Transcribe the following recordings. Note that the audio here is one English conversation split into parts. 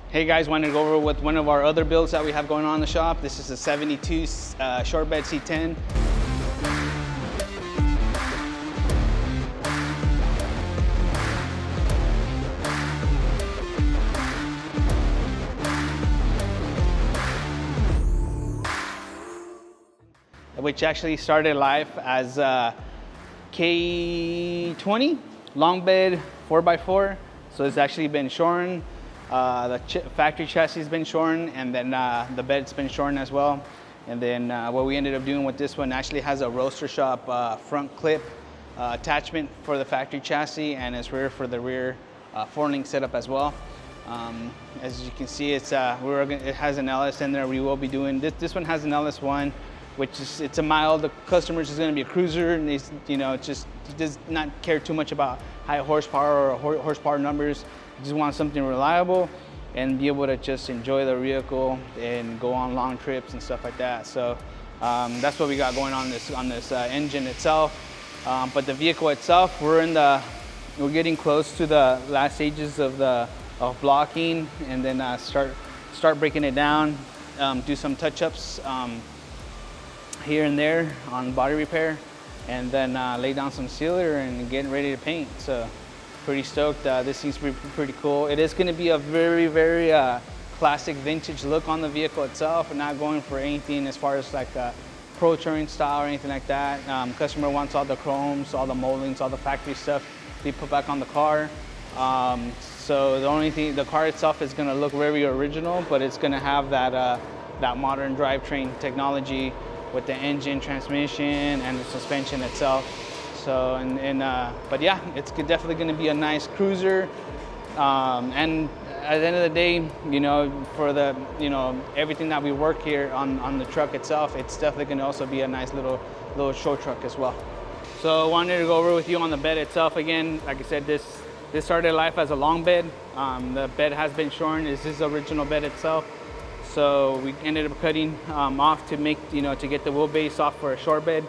Hey guys, wanted to go over with one of our other builds that we have going on in the shop. This is a 72 short bed C10. Which actually started life as K20 long bed 4x4. So it's actually been shorn. The factory chassis has been shorn, and then the bed's been shorn as well. And then what we ended up doing with this one actually has a roaster shop front clip attachment for the factory chassis, and it's rear for the rear four-link setup as well. As you can see, it has an LS in there. We will be doing this one has an LS1, which is it's a mild. The customer is going to be a cruiser, and he does not care too much about high horsepower or horsepower numbers. He just wants something reliable and be able to just enjoy the vehicle and go on long trips and stuff like that. So that's what we got going on this engine itself. But the vehicle itself, we're getting close to the last stages of blocking, and then start breaking it down, do some touch-ups here and there on body repair, and then lay down some sealer and get ready to paint. So pretty stoked. This seems to be pretty cool. It is going to be a very, very classic vintage look on the vehicle itself, and not going for anything as far as like a pro touring style or anything like that. Customer wants all the chromes, all the moldings, all the factory stuff to be put back on the car. So the only thing, the car itself is going to look very original, but it's going to have that modern drivetrain technology with the engine, transmission, and the suspension itself. So, but yeah, it's definitely going to be a nice cruiser. And at the end of the day, for everything that we work here on the truck itself, it's definitely going to also be a nice little show truck as well. So I wanted to go over with you on the bed itself. Again, like I said, this started life as a long bed. The bed has been shorn. This is the original bed itself. So we ended up cutting off to make, to get the wheelbase off for a short bed.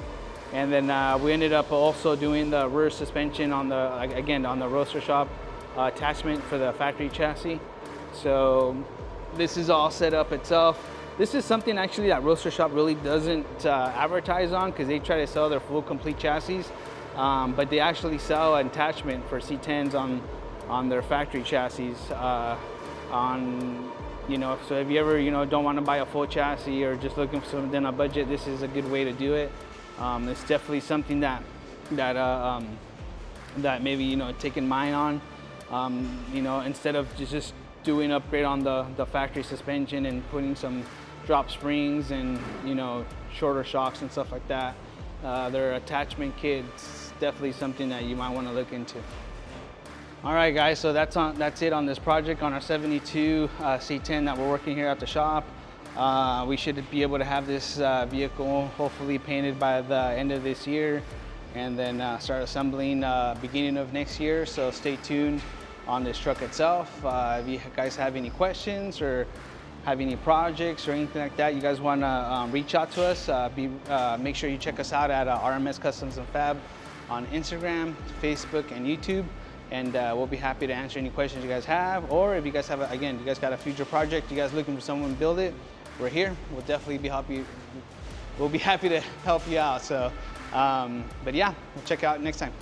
And then we ended up also doing the rear suspension on the roaster shop attachment for the factory chassis. So this is all set up itself. This is something actually that roaster shop really doesn't advertise on, because they try to sell their full complete chassis. But they actually sell an attachment for C10s on their factory chassis. So if you ever don't want to buy a full chassis or just looking for something on a budget, this is a good way to do it. It's definitely something that maybe taking mine on. Instead of just doing upgrade on the factory suspension and putting some drop springs and shorter shocks and stuff like that. Their attachment kit's definitely something that you might want to look into. All right, guys, so that's it on this project on our 72 C10 that we're working here at the shop. We should be able to have this vehicle hopefully painted by the end of this year, and then start assembling beginning of next year. So stay tuned on this truck itself. If you guys have any questions or have any projects or anything like that, you guys want to reach out to us, make sure you check us out at RMS Customs and Fab on Instagram, Facebook, and YouTube. And we'll be happy to answer any questions you guys have. Or if you guys have, you guys got a future project, you guys looking for someone to build it, we're here. We'll definitely we'll be happy to help you out. So, but yeah, we'll check out next time.